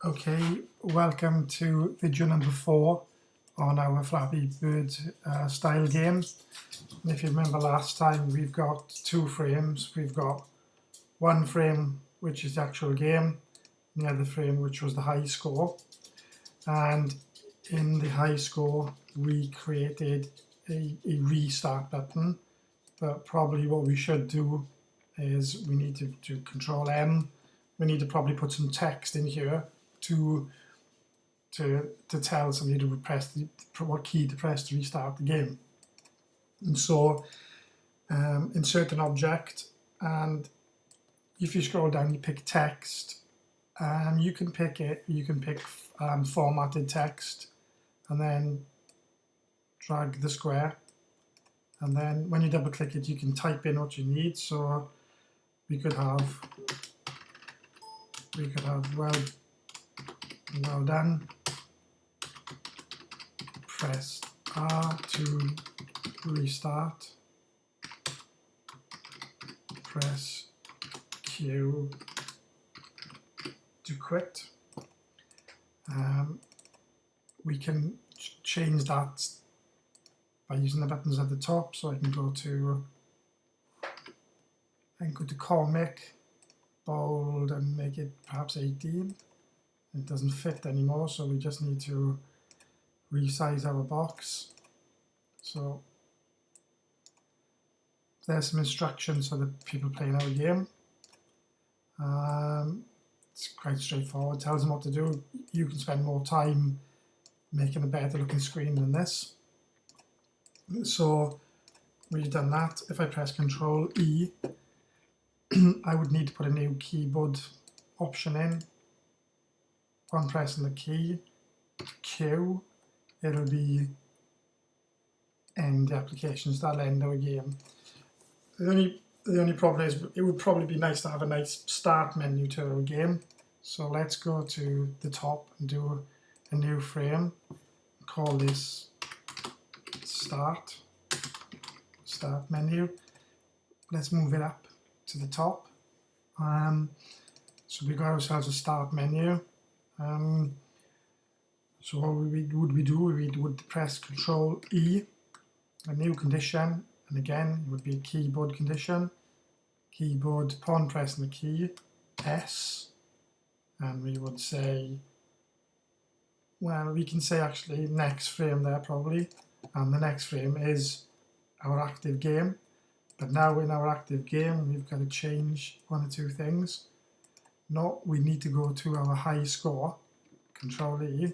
Okay, welcome to video number 4 on our Flappy Bird style game. And if you remember last time, we've got 2 frames. We've got one frame which is the actual game, and the other frame which was the high score. And in the high score we created a restart button, but probably what we should do is we need to do Control M. We need to probably put some text in here to tell somebody to press what key to press to restart the game. And so insert an object, and if you scroll down you pick text. You can pick formatted text, and then drag the square, and then when you double click it you can type in what you need. So we could have well done, press R to restart, press Q to quit. We can change that by using the buttons at the top, so I can go to comic, bold, and make it perhaps 18. It doesn't fit anymore, so we just need to resize our box. So there's some instructions for the people playing our game. It's quite straightforward. It tells them what to do. You can spend more time making a better looking screen than this. So we've done that. If I press Control E, I would need to put a new keyboard option in. Upon pressing the key, Q, it'll be end the application, so that'll end our game. The only problem is it would probably be nice to have a nice start menu to our game. So let's go to the top and do a new frame. Call this start menu. Let's move it up to the top. So we got ourselves a start menu. So what would we do? We would press Control E, a new condition, and again it would be a keyboard condition. Keyboard, upon pressing the key, S, and we would say, well, we can say actually next frame there probably, and the next frame is our active game. But now in our active game we've got to change one or two things. No, we need to go to our high score, Control E.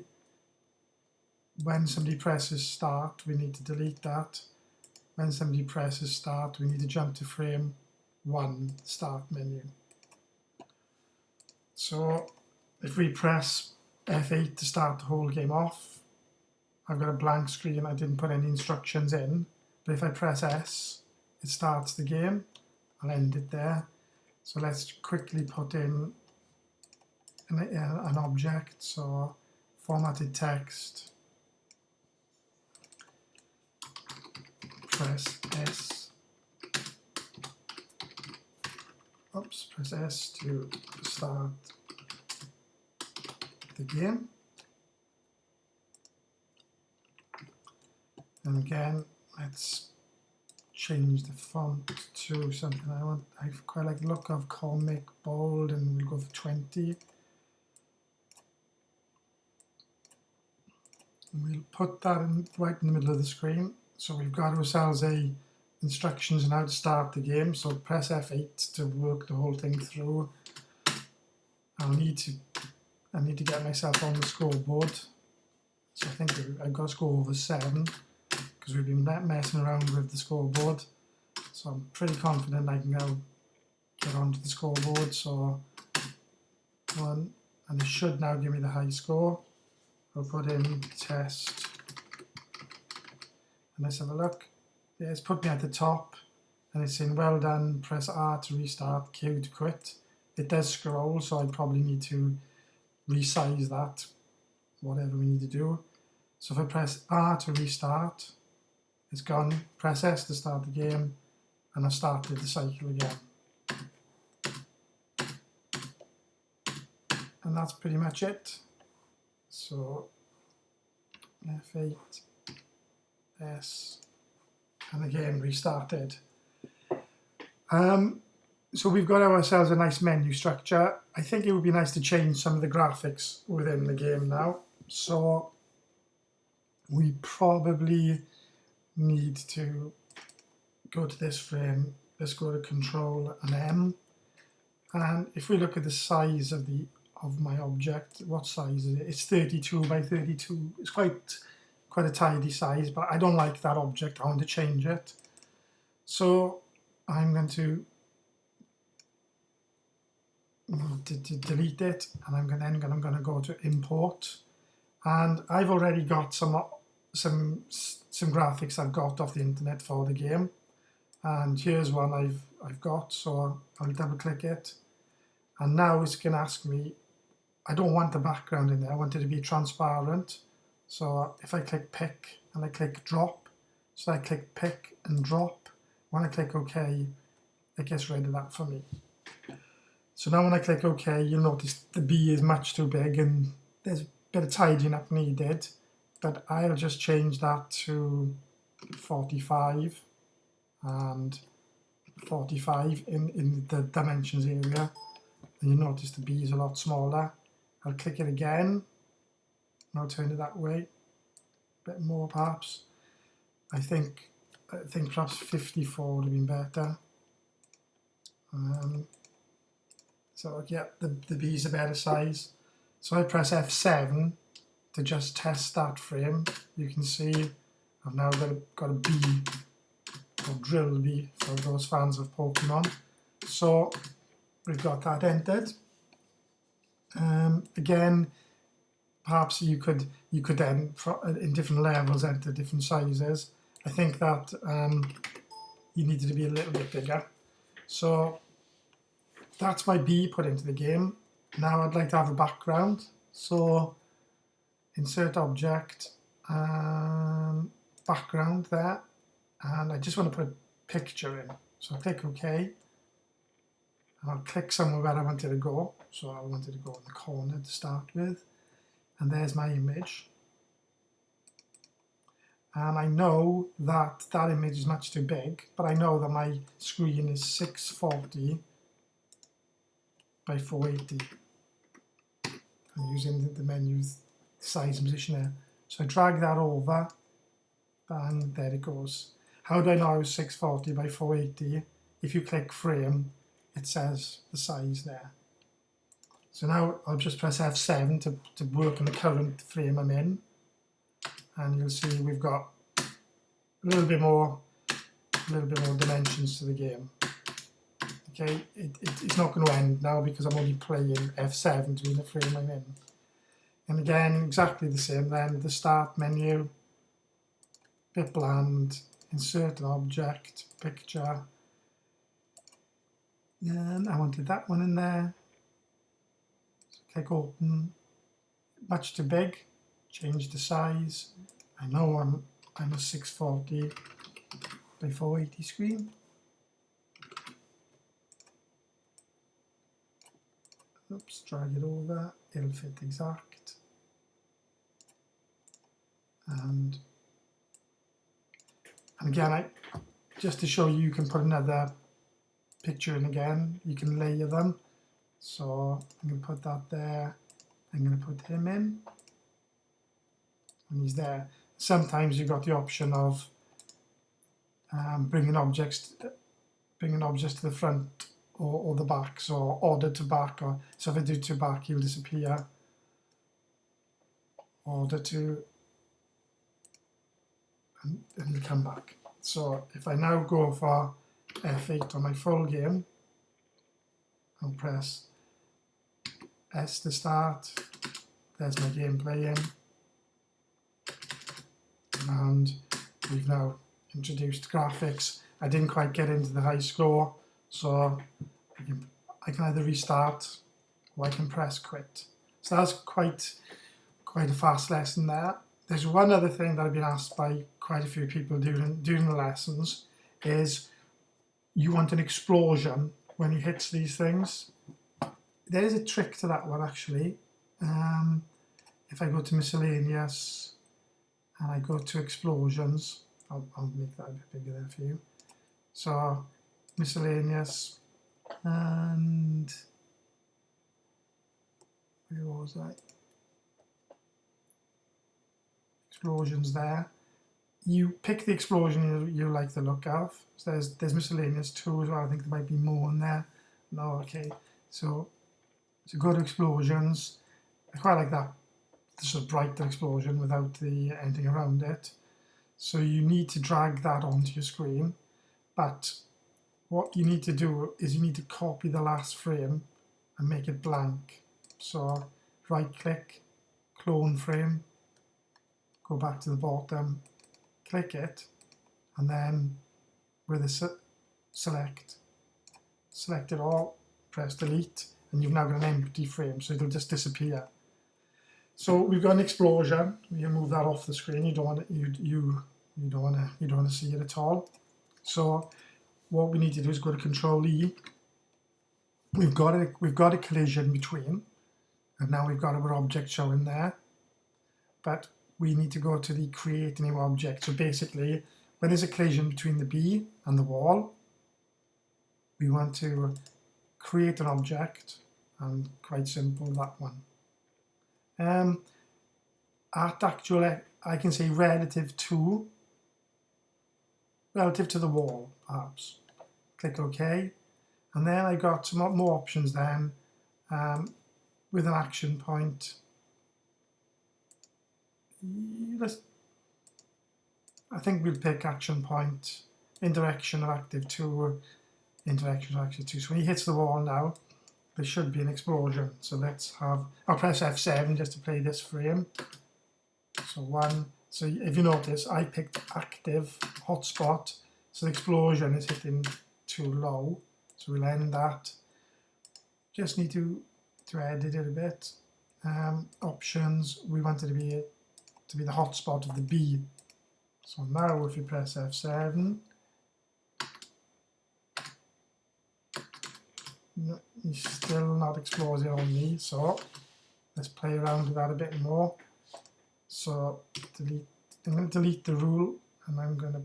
When somebody presses start, we need to delete that. When somebody presses start, we need to jump to frame 1, start menu. So if we press F8 to start the whole game off, I've got a blank screen, I didn't put any instructions in. But if I press S, it starts the game. I'll end it there. So let's quickly put in an object, so formatted text, press S, press S to start the game. And again, let's change the font to something I want. I quite like the look of comic, bold, and we'll go for 20. We'll put that right in the middle of the screen. So we've got ourselves instructions on how to start the game. So press F8 to work the whole thing through. I need to get myself on the scoreboard. So I think I've got to score over 7 because we've been messing around with the scoreboard. So I'm pretty confident I can now get onto the scoreboard. So 1, and it should now give me the high score. I'll put in test, and let's have a look. Yeah, it's put me at the top, and it's saying well done, press R to restart, Q to quit. It does scroll, so I probably need to resize that, whatever we need to do. So if I press R to restart, it's gone. Press S to start the game, and I've started the cycle again. And and that's pretty much it. So F8, S, and again restarted. So we've got ourselves a nice menu structure. I think it would be nice to change some of the graphics within the game now. So we probably need to go to this frame. Let's go to Control and M. And if we look at the size of my object, what size is it? It's 32 by 32. It's quite a tidy size, but I don't like that object. I want to change it. So I'm going to delete it, and I'm going to go to Import. And I've already got some graphics I've got off the internet for the game. And here's one I've got, so I'll double click it. And now it's going to ask me, I don't want the background in there, I want it to be transparent. So if I click pick and I click drop, so I click pick and drop, when I click OK, it gets rid of that for me. So now when I click OK, you'll notice the B is much too big and there's a bit of tidying up needed, but I'll just change that to 45 and 45 in the dimensions area. And you notice the B is a lot smaller. I'll click it again, and I'll turn it that way, a bit more perhaps. I think perhaps 54 would have been better. So yeah, the B is a better size. So I press F7 to just test that frame. You can see I've now got a B, or drill B for those fans of Pokemon. So we've got that entered. Again, perhaps you could then in different levels enter different sizes. I think that you needed to be a little bit bigger. So that's my B put into the game. Now I'd like to have a background. So insert object, background there, and I just want to put a picture in. So I'll click OK. I'll click somewhere where I want it to go. So I want it to go in the corner to start with. And there's my image. And I know that that image is much too big, but I know that my screen is 640 by 480. I'm using the menu size and position there. So I drag that over, and there it goes. How do I know I was 640 by 480? If you click frame, it says the size there. So now I'll just press F7 to work in the current frame I'm in. And you'll see we've got a little bit more dimensions to the game. Okay, it's not going to end now because I'm only playing F7 to be in the frame I'm in. And again, exactly the same then, the start menu, bit bland, insert an object, picture, and I wanted that one in there. So click open, much too big, change the size. I know I'm a 640 by 480 screen. Oops, drag it over, it'll fit exact. And again, just to show you, you can put another picture in again. You can layer them. So I'm going to put that there. I'm going to put him in. And he's there. Sometimes you've got the option of bringing objects to the front or the back. So order to back. So if I do to back, he'll disappear. Order to, and he'll come back. So if I now go for F8 on my full game, I'll press S to start. There's my game playing. And we've now introduced graphics. I didn't quite get into the high score, so I can either restart or I can press quit. So that's quite a fast lesson there. There's one other thing that I've been asked by quite a few people during the lessons is you want an explosion when he hits these things. There is a trick to that one actually. If I go to miscellaneous and I go to explosions, I'll make that a bit bigger there for you. So miscellaneous, and where was I? Explosions there. You pick the explosion you like the look of. So there's miscellaneous too as well. I think there might be more in there. No, okay. So go to explosions. I quite like that sort of brighter explosion without the anything around it. So you need to drag that onto your screen. But what you need to do is you need to copy the last frame and make it blank. So right click, clone frame, go back to the bottom, click it, and then with a select it all, press delete, and you've now got an empty frame, so it'll just disappear. So we've got an explosion. We can move that off the screen. You don't want to see it at all. So what we need to do is go to Control E. We've got a collision between, and now we've got our object showing there. But we need to go to the create a new object. So basically, when there's a collision between the bee and the wall, we want to create an object, and quite simple, that one. At actual, I can say relative to the wall, perhaps. Click OK, and then I got some more options then with an action point. I think we'll pick action point, interaction of active 2, interaction of active 2. So when he hits the wall now, there should be an explosion. So I'll press F7 just to play this frame. So 1, so if you notice, I picked active hotspot, so the explosion is hitting too low. So we'll end that. Just need to edit it a bit. Options, we want it to be the hotspot of the bee. So now if you press F7, no, he's still not exploding on me, so let's play around with that a bit more. So I'm going to delete the rule, and I'm going to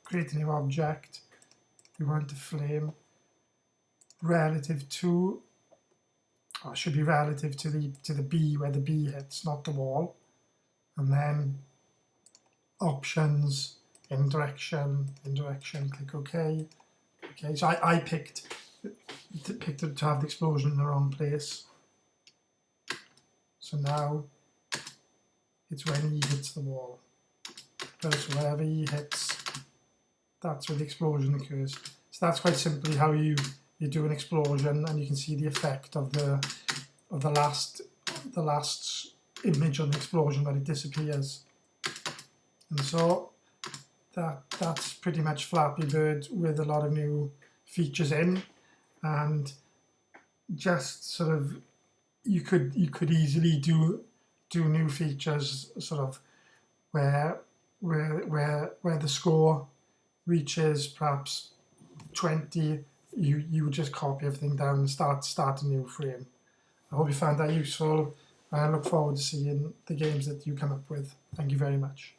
create a new object. We want the flame relative to, or it should be relative to the bee, where the bee hits, not the wall. And then options, indirection, click OK. Okay, so I picked it to have the explosion in the wrong place. So now it's when he hits the wall. So wherever he hits, that's where the explosion occurs. So that's quite simply how you do an explosion, and you can see the effect of the last image on the explosion when it disappears. And so that's pretty much Flappy Bird with a lot of new features in, and just sort of you could easily do new features sort of where the score reaches perhaps 20, you would just copy everything down and start a new frame. I hope you found that useful. I look forward to seeing the games that you come up with. Thank you very much.